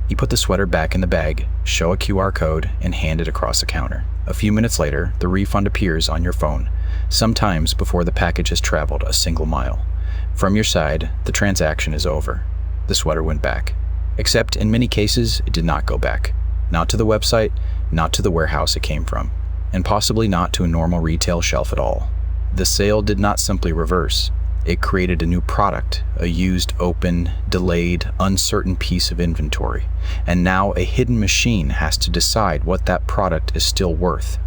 You put the sweater back in the bag, show a QR code, and hand it across the counter. A few minutes later, the refund appears on your phone, sometimes before the package has traveled a single mile. From your side, the transaction is over. The sweater went back. Except in many cases, it did not go back. Not to the website, not to the warehouse it came from, and possibly not to a normal retail shelf at all. The sale did not simply reverse. It created a new product, a used, open, delayed, uncertain piece of inventory. And now a hidden machine has to decide what that product is still worth.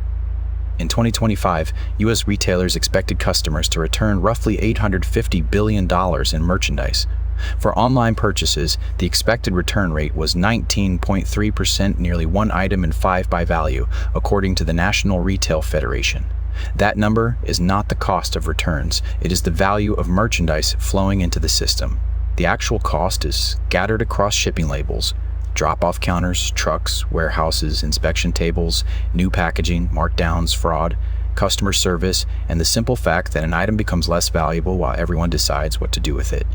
In 2025, U.S. retailers expected customers to return roughly $850 billion in merchandise. For online purchases, the expected return rate was 19.3%, nearly one item in five by value, according to the National Retail Federation. That number is not the cost of returns, it is the value of merchandise flowing into the system. The actual cost is scattered across shipping labels, drop-off counters, trucks, warehouses, inspection tables, new packaging, markdowns, fraud, customer service, and the simple fact that an item becomes less valuable while everyone decides what to do with it.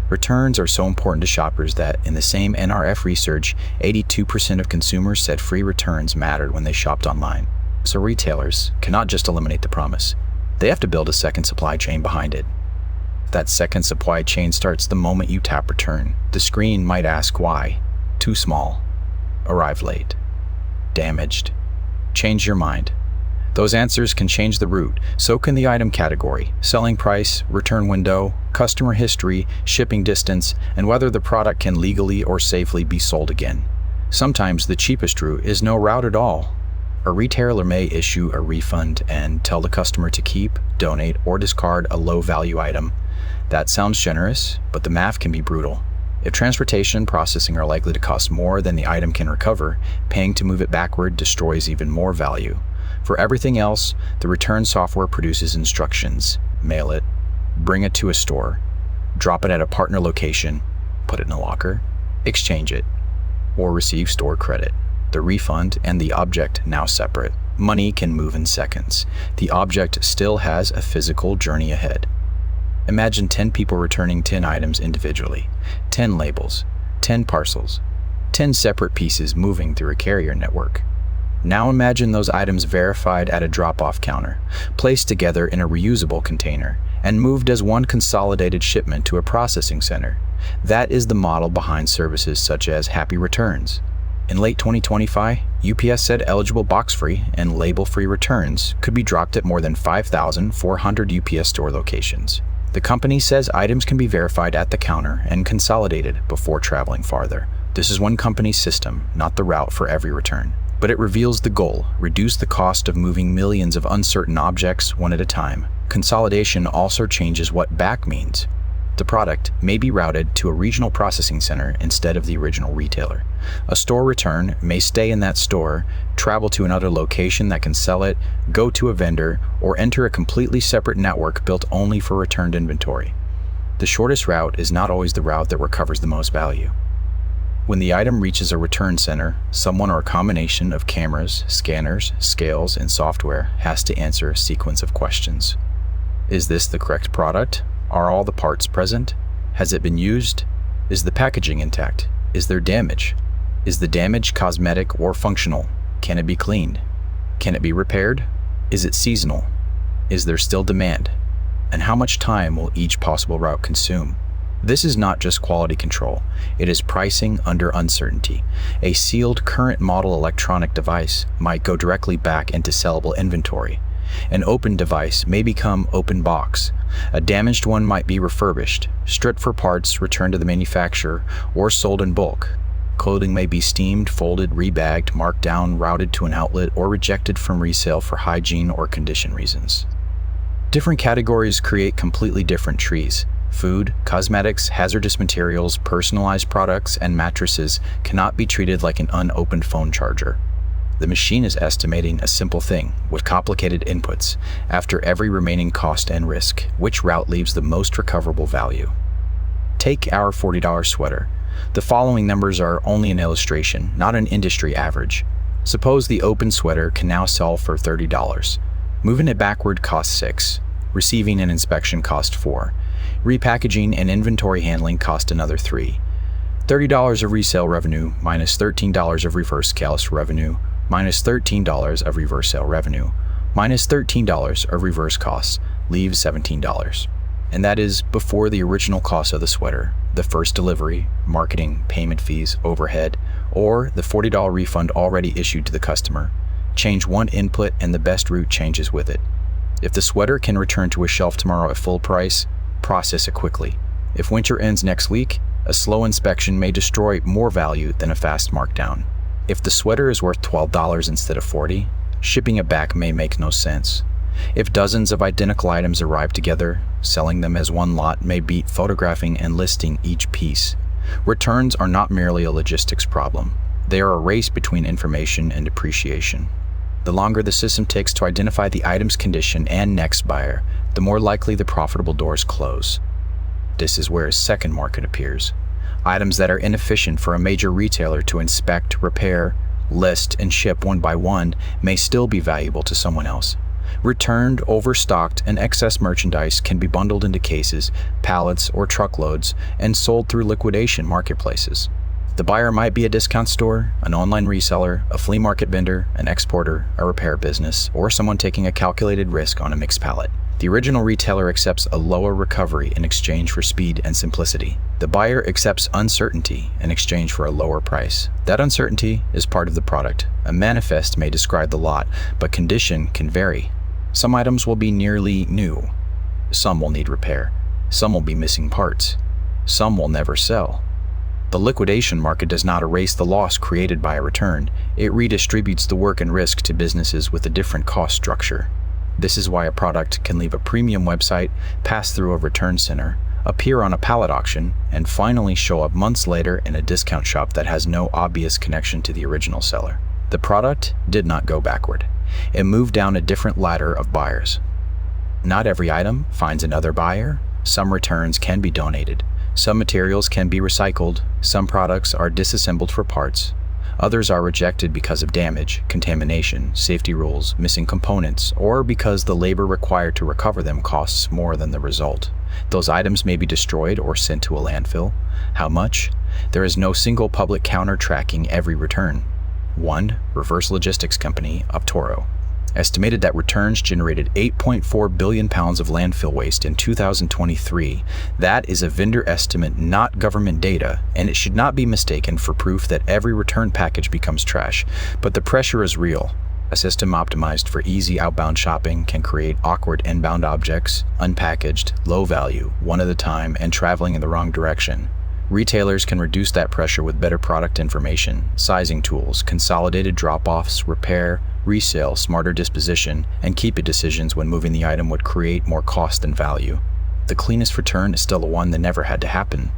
Returns are so important to shoppers that, in the same NRF research, 82% of consumers said free returns mattered when they shopped online. So retailers cannot just eliminate the promise. They have to build a second supply chain behind it. That second supply chain starts the moment you tap return. The screen might ask why. Too small. Arrived late. Damaged. Change your mind. Those answers can change the route. So can the item category, selling price, return window, customer history, shipping distance, and whether the product can legally or safely be sold again. Sometimes the cheapest route is no route at all. A retailer may issue a refund and tell the customer to keep, donate, or discard a low-value item. That sounds generous, but the math can be brutal. If transportation and processing are likely to cost more than the item can recover, paying to move it backward destroys even more value. For everything else, the return software produces instructions. Mail it, bring it to a store, drop it at a partner location, put it in a locker, exchange it, or receive store credit. The refund and the object now separate. Money can move in seconds. The object still has a physical journey ahead. Imagine 10 people returning 10 items individually, 10 labels, 10 parcels, 10 separate pieces moving through a carrier network. Now imagine those items verified at a drop-off counter, placed together in a reusable container, and moved as one consolidated shipment to a processing center. That is the model behind services such as Happy Returns. In late 2025, UPS said eligible box-free and label-free returns could be dropped at more than 5,400 UPS store locations. The company says items can be verified at the counter and consolidated before traveling farther. This is one company's system, not the route for every return. But it reveals the goal: reduce the cost of moving millions of uncertain objects one at a time. Consolidation also changes what back means. The product may be routed to a regional processing center instead of the original retailer. A store return may stay in that store, travel to another location that can sell it, go to a vendor, or enter a completely separate network built only for returned inventory. The shortest route is not always the route that recovers the most value. When the item reaches a return center, someone or a combination of cameras, scanners, scales, and software has to answer a sequence of questions. Is this the correct product? Are all the parts present? Has it been used? Is the packaging intact? Is there damage? Is the damage cosmetic or functional? Can it be cleaned? Can it be repaired? Is it seasonal? Is there still demand? And how much time will each possible route consume? This is not just quality control, it is pricing under uncertainty. A sealed current model electronic device might go directly back into sellable inventory. An open device may become open box. A damaged one might be refurbished, stripped for parts, returned to the manufacturer, or sold in bulk. Clothing may be steamed, folded, rebagged, marked down, routed to an outlet, or rejected from resale for hygiene or condition reasons. Different categories create completely different trees. Food, cosmetics, hazardous materials, personalized products, and mattresses cannot be treated like an unopened phone charger. The machine is estimating a simple thing with complicated inputs after every remaining cost and risk, which route leaves the most recoverable value. Take our $40 sweater. The following numbers are only an illustration, not an industry average. Suppose the open sweater can now sell for $30. Moving it backward costs $6. Receiving and inspection cost $4. Repackaging and inventory handling cost another $3. $30 of resale revenue minus $13 of reverse sales revenue minus $13 of reverse sale revenue minus $13 of reverse costs leaves $17. And that is before the original cost of the sweater, the first delivery, marketing, payment fees, overhead, or the $40 refund already issued to the customer. Change one input and the best route changes with it. If the sweater can return to a shelf tomorrow at full price, process it quickly. If winter ends next week, a slow inspection may destroy more value than a fast markdown. If the sweater is worth $12 instead of $40, shipping it back may make no sense. If dozens of identical items arrive together, selling them as one lot may beat photographing and listing each piece. Returns are not merely a logistics problem. They are a race between information and depreciation. The longer the system takes to identify the item's condition and next buyer, the more likely the profitable doors close. This is where a second market appears. Items that are inefficient for a major retailer to inspect, repair, list, and ship one by one may still be valuable to someone else. Returned, overstocked, and excess merchandise can be bundled into cases, pallets, or truckloads and sold through liquidation marketplaces. The buyer might be a discount store, an online reseller, a flea market vendor, an exporter, a repair business, or someone taking a calculated risk on a mixed pallet. The original retailer accepts a lower recovery in exchange for speed and simplicity. The buyer accepts uncertainty in exchange for a lower price. That uncertainty is part of the product. A manifest may describe the lot, but condition can vary. Some items will be nearly new. Some will need repair. Some will be missing parts. Some will never sell. The liquidation market does not erase the loss created by a return. It redistributes the work and risk to businesses with a different cost structure. This is why a product can leave a premium website, pass through a return center, appear on a pallet auction, and finally show up months later in a discount shop that has no obvious connection to the original seller. The product did not go backward. It moved down a different ladder of buyers. Not every item finds another buyer. Some returns can be donated. Some materials can be recycled. Some products are disassembled for parts. Others are rejected because of damage, contamination, safety rules, missing components, or because the labor required to recover them costs more than the result. Those items may be destroyed or sent to a landfill. How much? There is no single public counter tracking every return. One reverse logistics company, Optoro, estimated that returns generated 8.4 billion pounds of landfill waste in 2023. That is a vendor estimate, not government data, and it should not be mistaken for proof that every return package becomes trash. But the pressure is real. A system optimized for easy outbound shopping can create awkward inbound objects, unpackaged, low value, one at a time, and traveling in the wrong direction. Retailers can reduce that pressure with better product information, sizing tools, consolidated drop-offs, repair, resale, smarter disposition, and keep-it decisions when moving the item would create more cost than value. The cleanest return is still the one that never had to happen.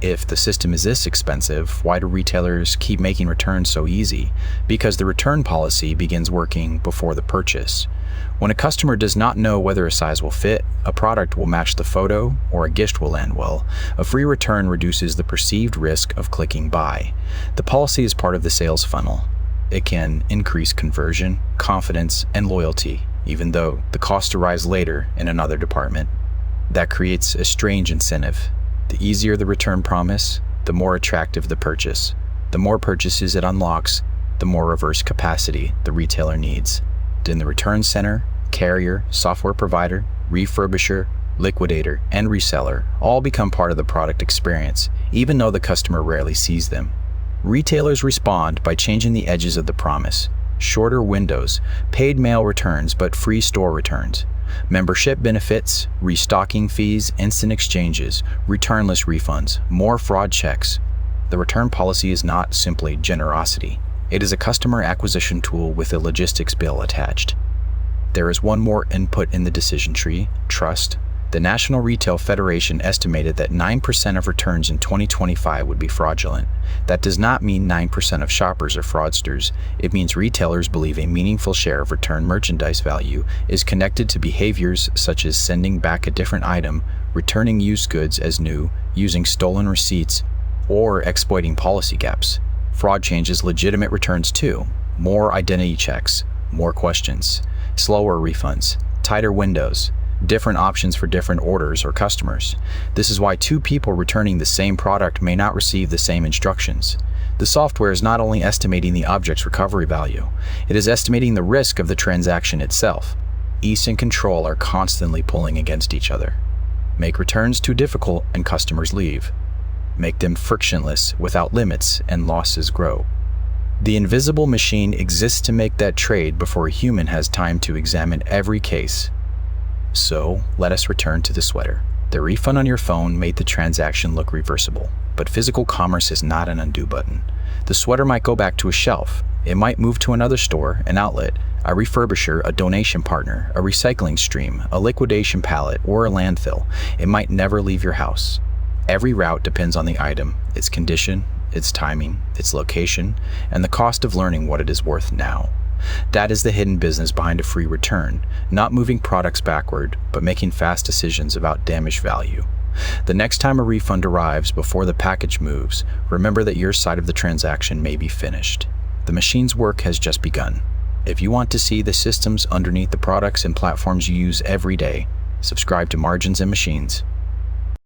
If the system is this expensive, why do retailers keep making returns so easy? Because the return policy begins working before the purchase. When a customer does not know whether a size will fit, a product will match the photo, or a gift will land well, a free return reduces the perceived risk of clicking buy. The policy is part of the sales funnel. It can increase conversion, confidence, and loyalty, even though the costs arise later in another department. That creates a strange incentive. The easier the return promise, the more attractive the purchase. The more purchases it unlocks, the more reverse capacity the retailer needs. In the return center, carrier, software provider, refurbisher, liquidator, and reseller all become part of the product experience, even though the customer rarely sees them. Retailers respond by changing the edges of the promise. Shorter windows, paid mail returns but free store returns. Membership benefits, restocking fees, instant exchanges, returnless refunds, more fraud checks. The return policy is not simply generosity. It is a customer acquisition tool with a logistics bill attached. There is one more input in the decision tree: trust. The National Retail Federation estimated that 9% of returns in 2025 would be fraudulent. That does not mean 9% of shoppers are fraudsters. It means retailers believe a meaningful share of returned merchandise value is connected to behaviors such as sending back a different item, returning used goods as new, using stolen receipts, or exploiting policy gaps. Fraud changes legitimate returns too. More identity checks, more questions, slower refunds, tighter windows. different options for different orders or customers. This is why two people returning the same product may not receive the same instructions. The software is not only estimating the object's recovery value, it is estimating the risk of the transaction itself. Ease and control are constantly pulling against each other. Make returns too difficult and customers leave. Make them frictionless without limits and losses grow. The invisible machine exists to make that trade before a human has time to examine every case. So, let us return to the sweater. The refund on your phone made the transaction look reversible, but physical commerce is not an undo button. The sweater might go back to a shelf. It might move to another store, an outlet, a refurbisher, a donation partner, a recycling stream, a liquidation pallet, or a landfill. It might never leave your house. Every route depends on the item, its condition, its timing, its location, and the cost of learning what it is worth now. That is the hidden business behind a free return, not moving products backward, but making fast decisions about damaged value. The next time a refund arrives before the package moves, remember that your side of the transaction may be finished. The machine's work has just begun. If you want to see the systems underneath the products and platforms you use every day, subscribe to Margins and Machines.